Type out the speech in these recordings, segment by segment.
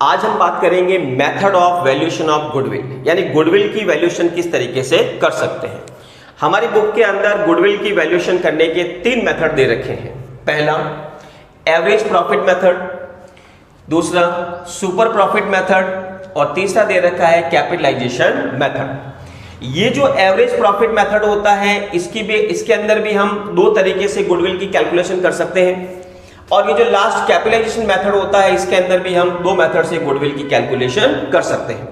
आज हम बात करेंगे method of valuation of goodwill, यानी गुडविल की वैल्यूएशन किस तरीके से कर सकते हैं। हमारी बुक के अंदर गुडविल की वैल्यूएशन करने के 3 मेथड दे रखे हैं। पहला एवरेज प्रॉफिट मेथड, दूसरा सुपर प्रॉफिट मेथड और तीसरा दे रखा है कैपिटलाइजेशन मेथड। ये जो एवरेज प्रॉफिट मेथड होता है इसके अंदर भी हम 2 तरीके से गुडविल की कैलकुलेशन कर सकते हैं, और ये जो लास्ट कैपिटलाइजेशन मेथड होता है इसके अंदर भी हम 2 मेथड से गुडविल की कैलकुलेशन कर सकते हैं।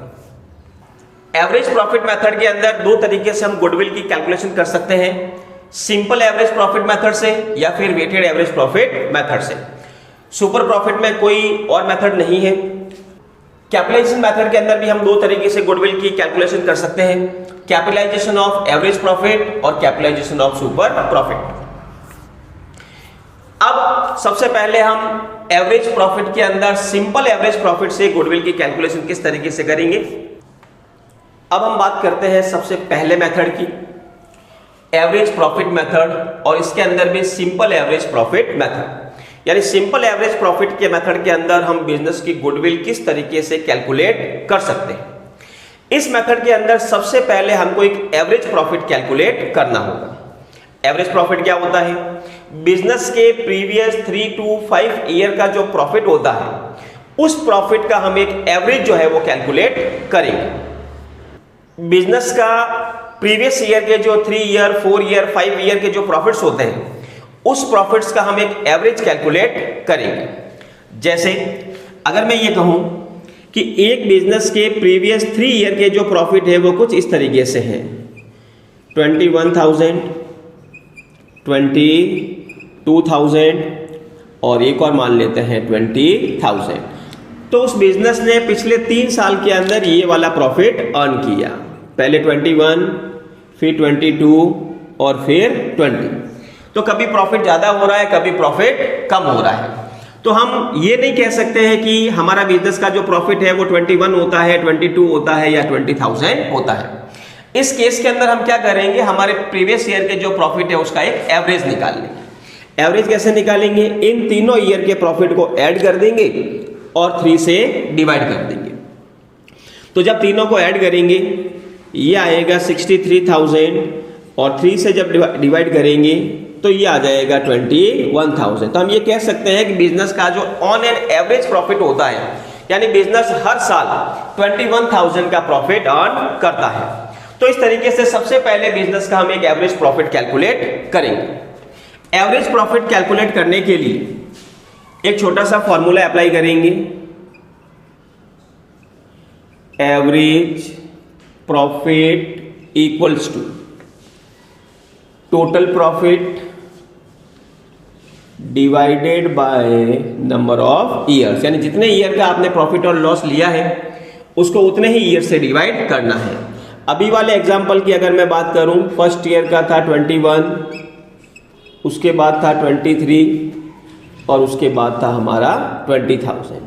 एवरेज प्रॉफिट मेथड के अंदर 2 तरीके से हम गुडविल की कैलकुलेशन कर सकते हैं, सिंपल एवरेज प्रॉफिट मेथड से या फिर वेटेड एवरेज प्रॉफिट मेथड से। सुपर प्रॉफिट में कोई और मेथड नहीं है। कैपिटलाइजेशन मेथड के अंदर भी हम 2 तरीके से गुडविल की कैलकुलेशन कर सकते हैं, कैपिटलाइजेशन ऑफ एवरेज प्रॉफिट और कैपिटलाइजेशन ऑफ सुपर प्रॉफिट। अब सबसे पहले हम एवरेज प्रॉफिट के अंदर सिंपल एवरेज प्रॉफिट से गुडविल की कैलकुलेशन किस तरीके से करेंगे। अब हम बात करते हैं सबसे पहले मेथड की, एवरेज प्रॉफिट मेथड, और इसके अंदर भी सिंपल एवरेज प्रॉफिट मेथड। यानी सिंपल एवरेज प्रॉफिट के मेथड के अंदर हम बिजनेस की गुडविल किस तरीके से कैलकुलेट कर सकते हैं। इस मेथड के अंदर सबसे पहले हमको एक एवरेज प्रॉफिट कैलकुलेट करना होगा। एवरेज प्रॉफिट क्या होता है? बिजनेस के प्रीवियस 3 to 5 ईयर का जो प्रॉफिट होता है उस प्रॉफिट का हम एक एवरेज जो है वो कैलकुलेट करेंगे। बिजनेस का प्रीवियस ईयर के जो 3 ईयर 4 ईयर 5 ईयर के जो प्रॉफिट्स होते हैं उस प्रॉफिट्स का हम एक एवरेज कैलकुलेट करेंगे। जैसे अगर मैं ये कहूं कि एक बिजनेस के प्रीवियस 3 ईयर के जो प्रॉफिट है वो कुछ इस तरीके से है, 21,000, 22,000 और एक और मान लेते हैं 20,000। तो उस बिजनेस ने पिछले 3 साल के अंदर ये वाला प्रॉफिट अर्न किया, पहले 21, फिर 22 और फिर 20। तो कभी प्रॉफिट ज्यादा हो रहा है, कभी प्रॉफिट कम हो रहा है। तो हम ये नहीं कह सकते हैं कि हमारा बिजनेस का जो प्रॉफिट है वो 21 होता है, 22 होता है या 20,000 होता है। इस केस के अंदर हम क्या करेंगे, हमारे प्रीवियस ईयर के जो प्रॉफिट है उसका एक एवरेज निकाल लेंगे। एवरेज कैसे निकालेंगे? इन तीनों ईयर के प्रॉफिट को ऐड कर देंगे और 3 से डिवाइड कर देंगे। तो जब तीनों को ऐड करेंगे ये आएगा 63,000 और 3 से जब डिवाइड करेंगे तो ये आ जाएगा 21,000। तो हम ये कह सकते हैं कि बिजनेस का जो ऑन एन एवरेज प्रॉफिट होता है, यानी बिजनेस हर साल 21,000 का प्रॉफिट अर्न करता है। तो इस तरीके से सबसे पहले बिजनेस का हम एक एवरेज प्रॉफिट कैलकुलेट करेंगे। एवरेज प्रॉफिट कैलकुलेट करने के लिए एक छोटा सा फॉर्मूला अप्लाई करेंगे, average profit equals to total profit divided by number of years. यानी जितने ईयर का आपने प्रॉफिट और लॉस लिया है उसको उतने ही ईयर से डिवाइड करना है। अभी वाले एग्जाम्पल की अगर मैं बात करूं, फर्स्ट ईयर का था 21, उसके बाद था 23 और उसके बाद था हमारा 20,000।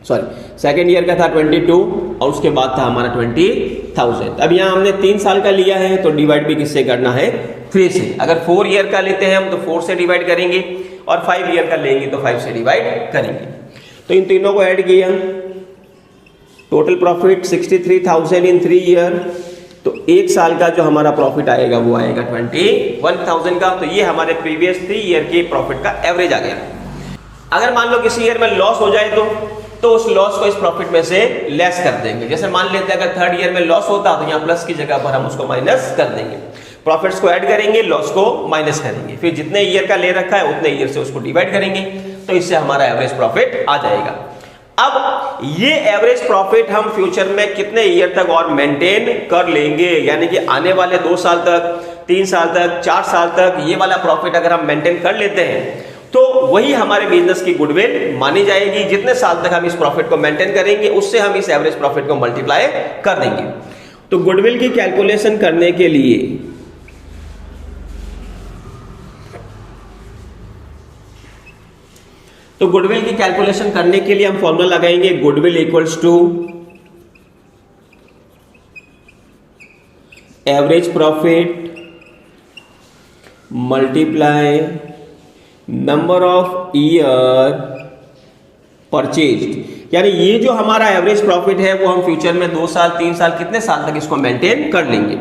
सॉरी, सेकेंड ईयर का था 22 और उसके बाद था हमारा 20,000। अब यहाँ हमने 3 साल का लिया है तो डिवाइड भी किससे करना है? 3 से। अगर 4 ईयर का लेते हैं हम तो 4 से डिवाइड करेंगे और 5 ईयर का लेंगे तो 5 से डिवाइड करेंगे। तो इन तीनों को ऐड किया, टोटल प्रॉफिट 63,000 इन 3 ईयर, तो एक साल का जो हमारा प्रॉफिट आएगा वो आएगा 21,000 का। तो ये हमारे प्रीवियस 3 ईयर के प्रॉफिट का एवरेज आ गया। अगर मान लो किसी ईयर में लॉस हो जाए तो उस लॉस को इस प्रॉफिट में से लेस कर देंगे। जैसे मान लेते हैं अगर 3rd ईयर में लॉस होता तो यहाँ प्लस की जगह पर हम उसको माइनस कर देंगे। प्रॉफिट्स को ऐड करेंगे, लॉस को माइनस करेंगे, फिर जितने ईयर का ले रखा है उतने ईयर से उसको डिवाइड करेंगे, तो इससे हमारा एवरेज प्रॉफिट आ जाएगा। अब ये एवरेज प्रॉफिट हम फ्यूचर में कितने ईयर तक और मेंटेन कर लेंगे, यानी कि आने वाले 2 साल तक, 3 साल तक, 4 साल तक ये वाला प्रॉफिट अगर हम मेंटेन कर लेते हैं तो वही हमारे बिजनेस की गुडविल मानी जाएगी। जितने साल तक हम इस प्रॉफिट को मेंटेन करेंगे उससे हम इस एवरेज प्रॉफिट को मल्टीप्लाई कर देंगे। तो गुडविल की कैलकुलेशन करने के लिए हम फॉर्मूला लगाएंगे, goodwill equals to average profit multiply number of year purchased. यानी ये जो हमारा एवरेज प्रॉफिट है वो हम फ्यूचर में 2 साल 3 साल कितने साल तक इसको मेंटेन कर लेंगे।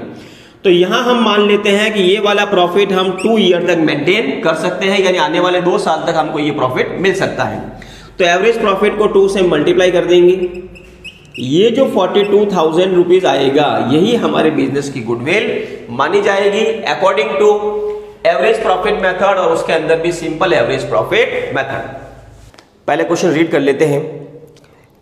तो यहां हम मान लेते हैं कि ये वाला प्रॉफिट हम 2 ईयर तक मेंटेन कर सकते हैं, यानी आने वाले 2 साल तक हमको ये प्रॉफिट मिल सकता है। तो एवरेज प्रॉफिट को 2 से मल्टीप्लाई कर देंगे, ये जो 42,000 रुपीज आएगा यही हमारे बिजनेस की गुडविल मानी जाएगी according to average profit method, और उसके अंदर भी सिंपल एवरेज प्रॉफिट मेथड। पहले क्वेश्चन रीड कर लेते हैं।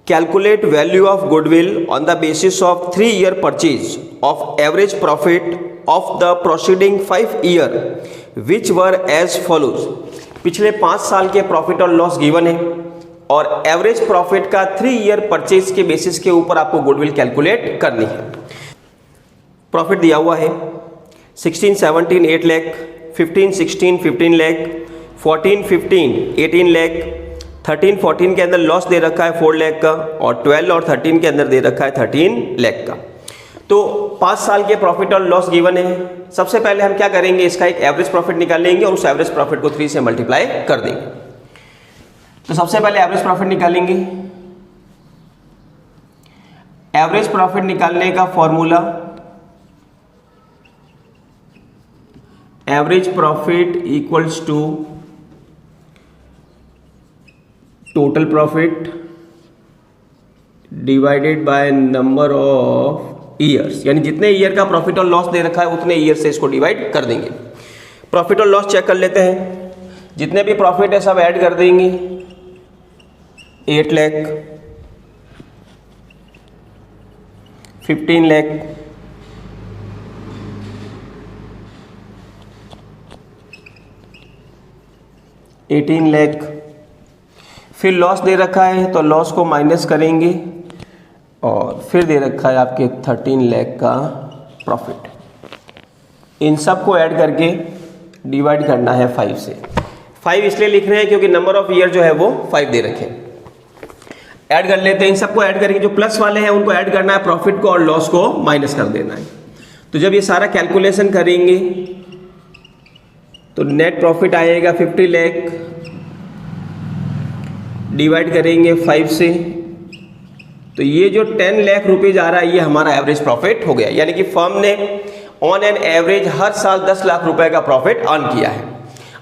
Calculate value of goodwill on the basis of 3 year purchase of average profit of the proceeding 5 year which were as follows. पिछले 5 साल के प्रॉफिट और लॉस गिवन है और एवरेज प्रॉफिट का 3 ईयर परचेज के बेसिस के ऊपर आपको गुडविल कैलकुलेट करनी है। प्रॉफिट दिया हुआ है 16-17 8 लाख, 15-16 15 लाख, 14-15 18 लाख, 13-14 के अंदर लॉस दे रखा है 4 लाख का, और 12 और 13 के अंदर दे रखा है 13 लाख का। तो 5 साल के प्रॉफिट और लॉस गिवन है। सबसे पहले हम क्या करेंगे, इसका एक एवरेज प्रॉफिट निकालेंगे और उस एवरेज प्रॉफिट को 3 से मल्टीप्लाई कर देंगे। तो सबसे पहले एवरेज प्रॉफिट निकालेंगे। एवरेज प्रॉफिट निकालने का formula, average profit equals to total profit divided by number of years, यानी जितने ईयर का प्रॉफिट और लॉस दे रखा है उतने ईयर से इसको डिवाइड कर देंगे। प्रॉफिट और लॉस चेक कर लेते हैं। जितने भी प्रॉफिट है सब ऐड कर देंगे। 8 लाख, 15 लाख, 18 लाख, फिर लॉस दे रखा है तो लॉस को माइनस करेंगे, और फिर दे रखा है आपके 13 लाख का प्रॉफिट। इन सब को ऐड करके डिवाइड करना है 5 से। 5 इसलिए लिख रहे हैं क्योंकि नंबर ऑफ ईयर जो है वो 5 दे रखे हैं। ऐड कर लेते हैं। इन सबको ऐड करके जो प्लस वाले हैं उनको ऐड करना है, प्रॉफिट को और लॉस को माइनस कर देना है। तो जब ये सारा कैलकुलेशन करेंगे तो नेट प्रॉफिट आएगा 50 लाख, डिवाइड करेंगे 5 से, तो ये जो 10 लाख रुपीज आ रहा है ये हमारा एवरेज प्रॉफिट हो गया। यानी कि फर्म ने ऑन एन एवरेज हर साल 10 लाख रुपए का प्रॉफिट अर्न किया है।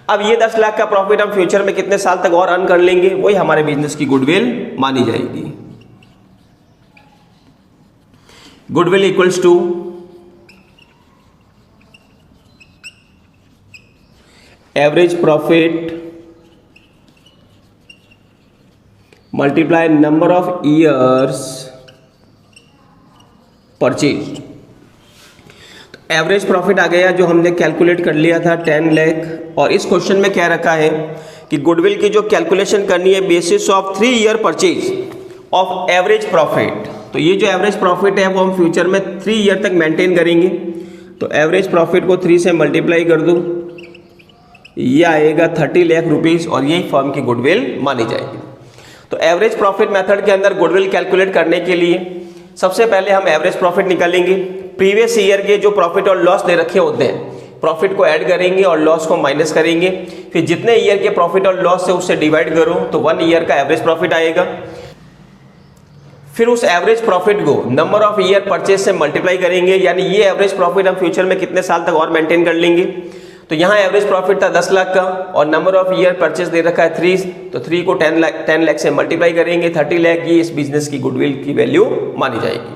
अब ये 10 लाख का प्रॉफिट हम फ्यूचर में कितने साल तक और अर्न कर लेंगे, वही हमारे बिजनेस की गुडविल मानी जाएगी। Goodwill equals to average profit multiply number of years purchase. Average profit आ गया जो हमने कैलकुलेट कर लिया था 10 लाख, और इस क्वेश्चन में क्या रखा है कि गुडविल की जो कैलकुलेशन करनी है basis of 3 year purchase of average profit. तो ये जो एवरेज प्रॉफिट है वो हम फ्यूचर में 3 ईयर तक मेंटेन करेंगे। तो एवरेज प्रॉफिट को 3 से मल्टीप्लाई कर दो, ये आएगा 30 लाख रुपीज, और यही फर्म की गुडविल मानी जाएगी। तो एवरेज प्रॉफिट मेथड के अंदर गुडविल कैलकुलेट करने के लिए सबसे पहले हम एवरेज प्रॉफिट निकालेंगे। प्रीवियस ईयर के जो प्रॉफिट और लॉस दे रखे होते हैं, प्रॉफिट को ऐड करेंगे और लॉस को माइनस करेंगे। फिर जितने ईयर के प्रॉफिट और लॉस से उससे डिवाइड करो तो 1 ईयर का एवरेज प्रॉफिट आएगा। फिर उस एवरेज प्रॉफिट को नंबर ऑफ ईयर परचेज से मल्टीप्लाई करेंगे, यानी ये एवरेज प्रॉफिट हम फ्यूचर में कितने साल तक और मेंटेन कर लेंगे। तो यहाँ एवरेज प्रॉफिट था 10 लाख का और नंबर ऑफ ईयर परचेज दे रखा है 3, तो 3 को 10 लाख से मल्टीप्लाई करेंगे, 30 लाख, ये इस बिजनेस की गुडविल की वैल्यू मानी जाएगी।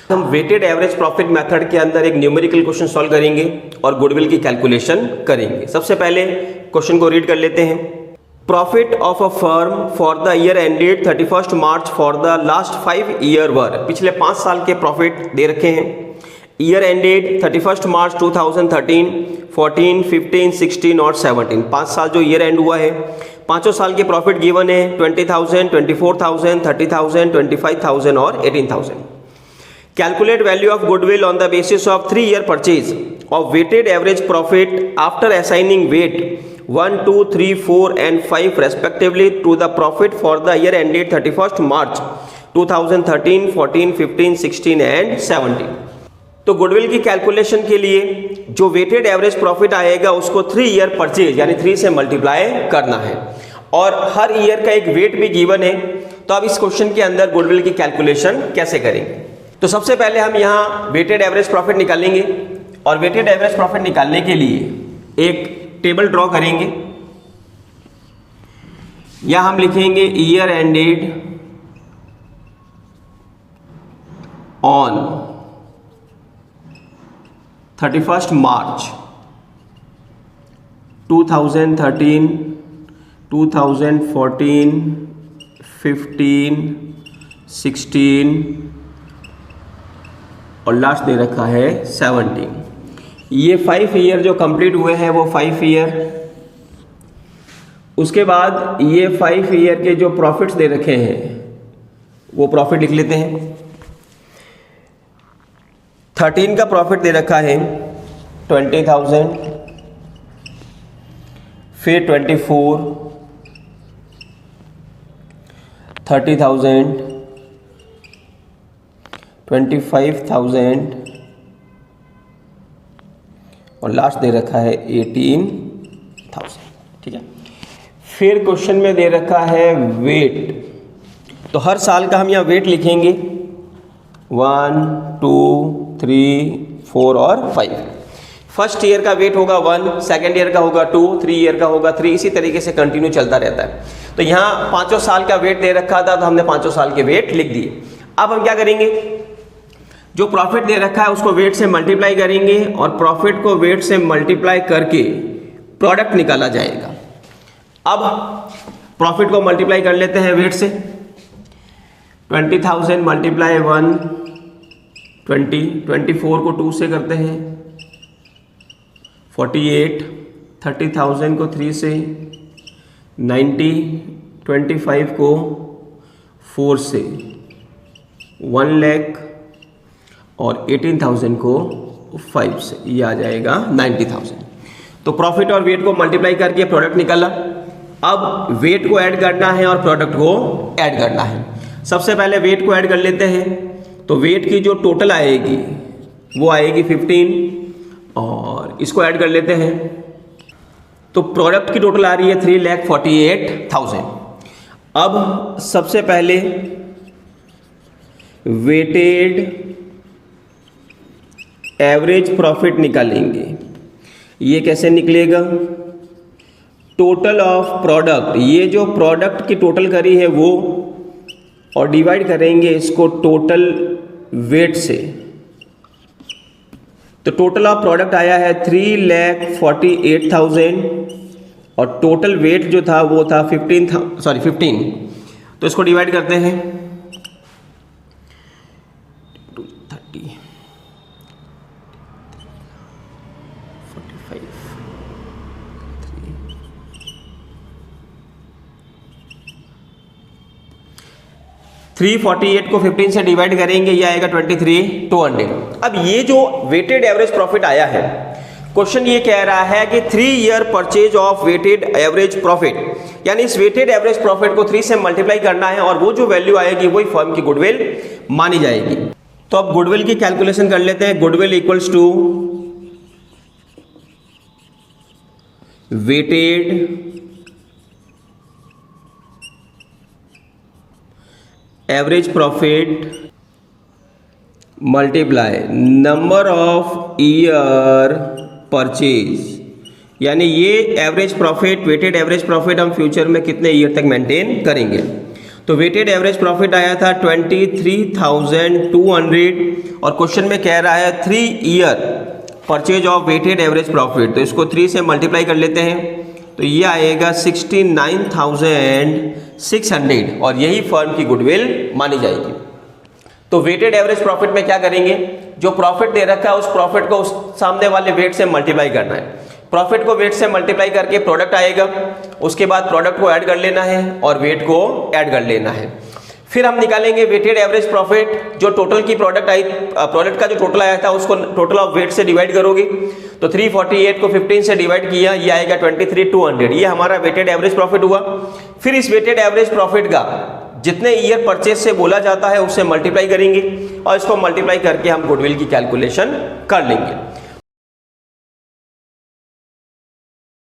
हम वेटेड एवरेज प्रॉफिट मेथड के अंदर एक न्यूमेरिकल क्वेश्चन सॉल्व करेंगे और गुडविल की कैलकुलेशन करेंगे। सबसे पहले क्वेश्चन को रीड कर लेते हैं। Profit of a firm for the year ended 31 March for the last 5 year वर। पिछले 5 साल के प्रॉफिट दे रखे हैं। ईयर एंडेड 31 मार्च 2013, 14, 15, 16 और 17। 5 साल जो ईयर एंड हुआ है, पांचों साल के प्रॉफिट गिवन है 20,000, 24,000, 30,000, 25,000 और 18,000। Calculate value of goodwill on the basis of 3 year purchase of weighted average profit after assigning weight 1, 2, 3, 4 and 5 respectively to the profit for the year ended 31st March 2013, 14, 15, 16 and 17। तो goodwill की calculation के लिए जो weighted average profit आएगा उसको 3 year purchase यानी 3 से multiply करना है, और हर ईयर का एक वेट भी गिवन है। तो अब इस क्वेश्चन के अंदर गुडविल की कैलकुलेशन कैसे करेंगे? तो सबसे पहले हम यहाँ वेटेड एवरेज प्रॉफिट निकालेंगे और वेटेड एवरेज प्रॉफिट निकालने के लिए एक टेबल ड्रॉ करेंगे। या हम लिखेंगे ईयर एंडेड ऑन 31 मार्च 2013, 2014, 15, 16 और लास्ट दे रखा है 17। ये 5 ईयर जो कंप्लीट हुए हैं वो 5 ईयर। उसके बाद ये 5 ईयर के जो प्रॉफिट्स दे रखे हैं वो प्रॉफिट लिख लेते हैं। 13 का प्रॉफिट दे रखा है 20,000, फिर 24, 30,000, 25,000 और लास्ट दे रखा है 18,000। ठीक है। फिर क्वेश्चन में दे रखा है वेट, तो हर साल का हम यहाँ वेट लिखेंगे 1, 2, 3, 4 और 5। फर्स्ट ईयर का वेट होगा 1, सेकेंड ईयर का होगा 2, 3 ईयर का होगा 3, इसी तरीके से कंटिन्यू चलता रहता है। तो यहाँ 5 साल का वेट दे रखा था तो हमने 5 साल के वेट लिख दिए। अब हम क्या करेंगे, जो प्रॉफिट दे रखा है उसको वेट से मल्टीप्लाई करेंगे और प्रॉफिट को वेट से मल्टीप्लाई करके प्रोडक्ट निकाला जाएगा। अब प्रॉफिट को मल्टीप्लाई कर लेते हैं वेट से। 20,000 मल्टीप्लाई 1, 20, 24 को 2 से करते हैं 48, 30,000 को 3 से 90, 25 को 4 से 1 लाख और 18,000 को 5 से, ये आ जाएगा 90,000। तो प्रॉफिट और वेट को मल्टीप्लाई करके प्रोडक्ट निकाला। अब वेट को ऐड करना है और प्रोडक्ट को ऐड करना है। सबसे पहले वेट को ऐड कर लेते हैं। तो वेट की जो टोटल आएगी वो आएगी 15 और इसको ऐड कर लेते हैं। तो प्रोडक्ट की टोटल आ रही है 3,48,000। अब सबसे पहले वेटेड एवरेज प्रॉफिट निकालेंगे। ये कैसे निकलेगा, टोटल ऑफ प्रोडक्ट, ये जो प्रोडक्ट की टोटल करी है वो, और डिवाइड करेंगे इसको टोटल वेट से। तो टोटल ऑफ प्रोडक्ट आया है 3,48,000 और टोटल वेट जो था वो था 15। तो इसको डिवाइड करते हैं 30, 45, 348 को 15 से डिवाइड करेंगे, ये आएगा 23,200। अब ये जो वेटेड एवरेज प्रॉफिट आया है, क्वेश्चन ये कह रहा है कि 3 year purchase of weighted average profit, यानी इस वेटेड एवरेज प्रॉफिट को 3 से मल्टीप्लाई करना है और वो जो वैल्यू आएगी वही फर्म की गुडविल मानी जाएगी। तो अब गुडविल की कैलकुलेशन कर लेते हैं। Goodwill equals to weighted average profit multiply number of year purchase, यानी ये average profit, weighted average profit हम फ्यूचर में कितने ईयर तक मेंटेन करेंगे। तो वेटेड एवरेज प्रॉफिट आया था 23,200 और क्वेश्चन में कह रहा है 3 year purchase of weighted average profit. तो इसको 3 से मल्टीप्लाई कर लेते हैं तो ये आएगा 69,600 और यही फर्म की गुडविल मानी जाएगी। तो वेटेड एवरेज प्रॉफिट में क्या करेंगे, जो प्रॉफिट दे रखा है उस प्रॉफिट को उस सामने वाले वेट से मल्टीप्लाई करना है। प्रॉफिट को वेट से मल्टीप्लाई करके प्रोडक्ट आएगा, उसके बाद प्रोडक्ट को ऐड कर लेना है और वेट को ऐड कर लेना है। फिर हम निकालेंगे वेटेड एवरेज प्रॉफिट, जो टोटल की प्रोडक्ट आई, प्रोडक्ट का जो टोटल आया था उसको टोटल ऑफ वेट से डिवाइड करोगे। तो 348 को 15 से डिवाइड किया, ये आएगा 23,200, ये हमारा वेटेड एवरेज प्रॉफिट हुआ। फिर इस वेटेड एवरेज प्रॉफिट का जितने ईयर परचेज से बोला जाता है उससे मल्टीप्लाई करेंगे और इसको मल्टीप्लाई करके हम गुडविल की कैलकुलेशन कर लेंगे।